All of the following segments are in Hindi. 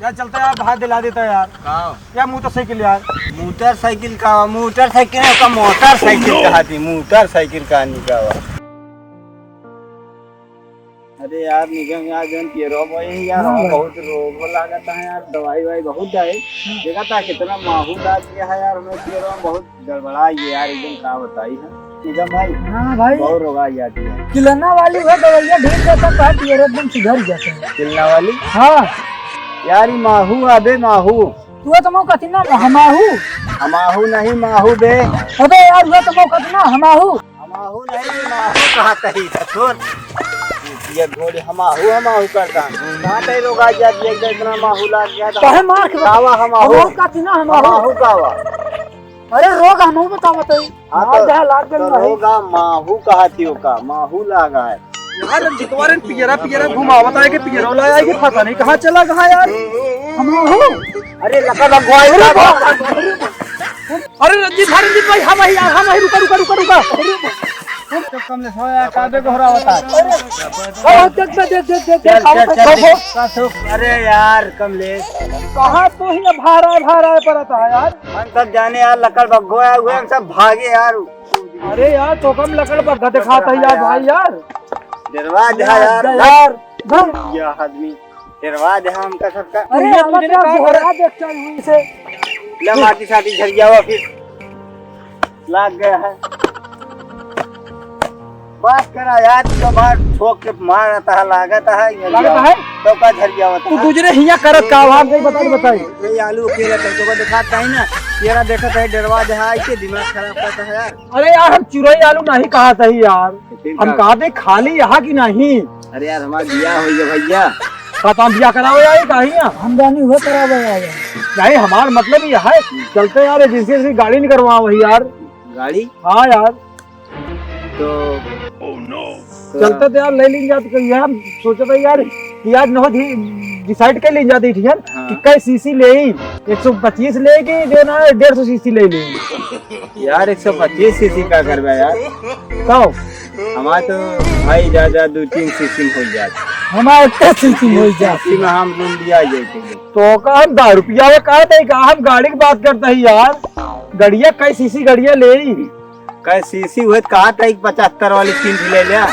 यार चलता यार बाहर दिला देता यार। क्या मोटरसाइकिल यार? मोटरसाइकिल का मोटरसाइकिल का मोटरसाइकिल कहा थी मोटरसाइकिल का निकावा। अरे यार निगम यार जन पियरो भाई यार बहुत रोग लागता है यार। दवाई वाई बहुत है देखा था कितना माहू डाल दिया है यार हमें पियरो बहुत गड़बड़ा है यार एकदम क्या बताई है निगम भाई। हाँ भाई बहुत रोग आ जाती है। चिल्लाना वाली है दवाइयाँ ढेर देता है पियरो एकदम सुधर जाते हैं। चिल्ला वाली हाँ यार ये माहू आबे माहू तू तो मौ कथी ना हमाहू हमाहू नहीं माहू बे। अबे यार वो तो मौ कथी ना हमाहू हमाहू नहीं माहू कहता ही था छोड़ ये घोड़े हमाहू हमाहू करता कहाँ तक लोग आ जाती है इतना माहू लाग गया कहे मार के कावा हमाहू रोग कथी ना हमाहू हमाहू कावा। अरे रोग हमहू बतावा तो हाँ मार दे लाग दे तो होगा माहू कहती हो का माहू लागा है यार जितवारे पियरा घुमावता है कि पियरो लाया है कि पता नहीं कहाँ चला गया यार हमाहू। अरे लका लगवाए अरे रंजीत भाई हम ही यार हम ही रुका तो कम ले सोया काबे गोहरा होता ओ देख अरे यार कमलेश कहाँ तो ही भारा पड़ता है यार। हम सब जाने यार लकड़ बगोया हुए हम सब भागे यार। अरे यार तो कम लकड़ बग्गा दिखाता है यार भाई यार दरवाजा यार या आदमी दरवाजा हमका सबका। अरे तुझे ने कहा घोड़ा देखता हूं इसे ले माटी साटी झड़ गया फिर लाग गया है। बात करा यार तो बाहर ठोक के मारता है लागता है तो का झड़ गया तू दूसरे हिया करत का भाग नहीं बताई ये आलू अकेला तो को दिखाता है ना तेरा देखता है दरवाजा है ऐसे दिमाग खराब करता है यार। अरे यार हम चुरई आलू नहीं कहा था यार हम कहा थे खाली यहाँ की नहीं। अरे यार हमारा बियाह हो गया भैया पता बिया कराओ यार कहीं हम जानी हुए करावे यार नहीं हमारा मतलब ये है चलते यार एजेंसी से गाड़ी नहीं करवा वही यार गाड़ी। हाँ यार तो चलते तो यार ले लेंगे जाते कहीं हम सोचे थे यार कि यार नहो डिसाइड कर ले जाते ठीक है कि कई सीसी ले 125 ले कि जो ना 150 सीसी ले लेंगे यार 125 सीसी का करवा यार कहो हमारा तो भाई ज्यादा 2-3 सीसी हो जाता हमारे सीसी हो जाती में हम रूम दिया जाते तो का हम 10 रुपया में कहा था का हम गाड़ी की बात करते हैं यार गड़िया कई सीसी गड़िया ले कई सीसी हुए कहा था 75 वाली 3 ले लिया।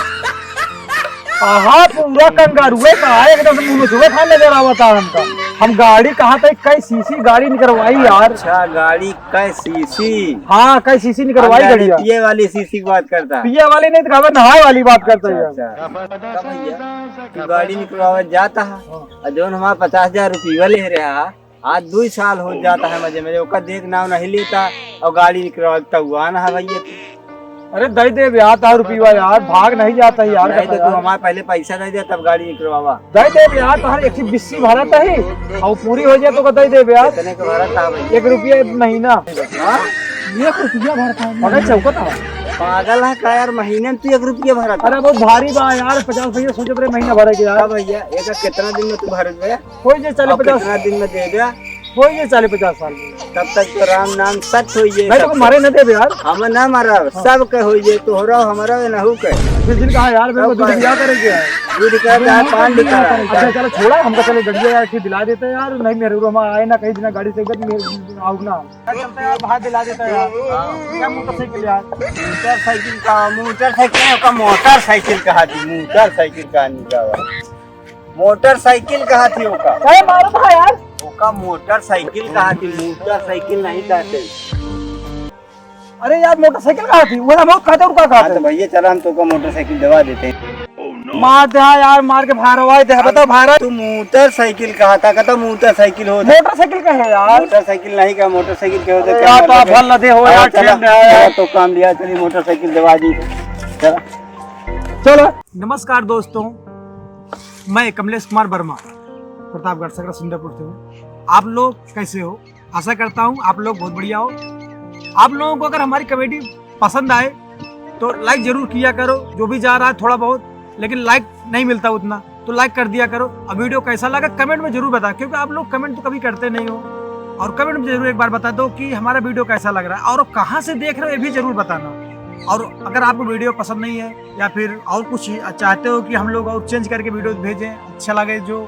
हाँ पूरा कंगारुए कहा एकदम मुंह में छुए खाने दे रहा था हमका हम गाड़ी कहा था कई सीसी गाड़ी निकलवाई यार। अच्छा गाड़ी कई सीसी हाँ कई सीसी निकलवाई गाड़ी पिए वाली सीसी की बात करता पिए वाली नहीं तो नहाए वाली बात करता है यार। गाड़ी निकलवा जाता है जो हमारा 50,000 रुपया ले रहा आज 2 साल हो जाता है मजे में ओका देख नाव नहीं लेता और गाड़ी निकलवाता हुआ ना है भैया। अरे दे दे ब्याह 10 रुपया यार भाग नहीं जाता है यार। नहीं तो तू हमारे पहले पैसा दे दे तब गाड़ी निकलवावा दे ब्याह तो हर 120 भरा था ही और पूरी हो जाए तो दे ब्याह कितने का भरा था भाई 1 रुपया महीना 1 रुपया भरता है चौका था पागल है का यार महीने में तू 1 रुपया भरा था। अरे बहुत भारी बा यार 50 भैया सोचे तेरे महीना भरे के यार भैया एक कितना दिन में तू भर गया हो जाए 40-50 दिन में दे गया हो गए 40-50 साल में तब तक तो राम नाम सच हो ये नहीं तो मारे न दे यार हम ना मारा सब के हो ये तो हो रहा हमारा ना हो के जिन कहा यार मेरे को दूध बिया करेंगे दूध कहता है पान दिखा रहा है। अच्छा चलो छोड़ा हमको चले गड़िया यार ठीक दिला देते यार नहीं मेरे को हम आए ना कहीं दिन गाड़ी से इधर आओ ना चलते यार बाहर दिला देता यार। क्या मोटरसाइकिल यार मोटरसाइकिल का मोटरसाइकिल कहा थी मोटरसाइकिल का निकावा मोटरसाइकिल कहा थी ओका अरे मारो था यार ओका मोटरसाइकिल कहा थी मोटरसाइकिल नहीं कहते। अरे यार मोटरसाइकिल कहा थी वो हम कहते उनका कहा तो भैया चला हम तो का मोटरसाइकिल दवा देते हैं। मार दे यार मार के भार हुआ है बताओ भार तू मोटरसाइकिल कहा था कहता मोटरसाइकिल हो मोटरसाइकिल का है यार मोटरसाइकिल नहीं का मोटरसाइकिल के होते क्या तो फल लदे हो यार चला तो काम लिया चलिए मोटरसाइकिल दवा दी चलो। नमस्कार दोस्तों मैं कमलेश कुमार वर्मा प्रतापगढ़ सकरा सुंदरपुर से हूँ। आप लोग कैसे हो आशा करता हूँ आप लोग बहुत बढ़िया हो। आप लोगों को अगर हमारी कॉमेडी पसंद आए तो लाइक जरूर किया करो जो भी जा रहा है थोड़ा बहुत लेकिन लाइक नहीं मिलता उतना तो लाइक कर दिया करो। और वीडियो कैसा लगा कमेंट में जरूर बताओ क्योंकि आप लोग कमेंट तो कभी करते नहीं हो और कमेंट में जरूर एक बार बता दो कि हमारा वीडियो कैसा लग रहा है और कहाँ से देख रहे हो ये भी जरूर बताना। और अगर आपको वीडियो पसंद नहीं है या फिर और कुछ चाहते हो कि हम लोग और चेंज करके वीडियो भेजें अच्छा लगे जो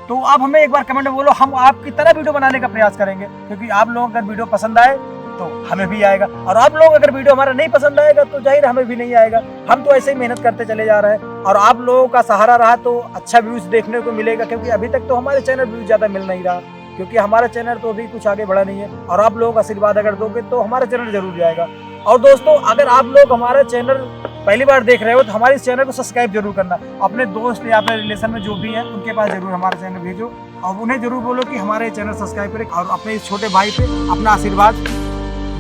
तो आप हमें एक बार कमेंट में बोलो, हम आपकी तरह वीडियो बनाने का प्रयास करेंगे, क्योंकि आप लोगों को अगर वीडियो पसंद आए तो हमें भी आएगा, और आप लोग अगर वीडियो हमारा नहीं पसंद आएगा तो जाहिर हमें भी नहीं आएगा। हम तो ऐसे ही मेहनत करते चले जा रहे हैं, और आप लोगों का सहारा रहा तो अच्छा व्यूज देखने को मिलेगा, क्योंकि अभी तक तो हमारे चैनल व्यूज ज़्यादा मिल नहीं रहा, क्योंकि हमारा चैनल तो अभी कुछ आगे बढ़ा नहीं है, और आप लोगों का आशीर्वाद अगर दोगे तो हमारा चैनल जरूर जाएगा। और दोस्तों, अगर आप लोग हमारा चैनल पहली बार देख रहे हो तो हमारे चैनल को सब्सक्राइब जरूर करना, अपने दोस्त या अपने रिलेशन में जो भी हैं उनके पास जरूर हमारा चैनल भेजो, और उन्हें जरूर बोलो कि हमारे चैनल सब्सक्राइब करें, और अपने इस छोटे भाई पे अपना आशीर्वाद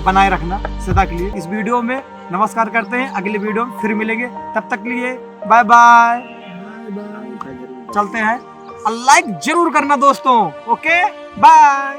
बनाए रखना सदा के लिए। इस वीडियो में नमस्कार करते हैं, अगली वीडियो में फिर मिलेंगे, तब तक के लिए बाय बाय। चलते हैं, लाइक जरूर करना दोस्तों। Okay bye.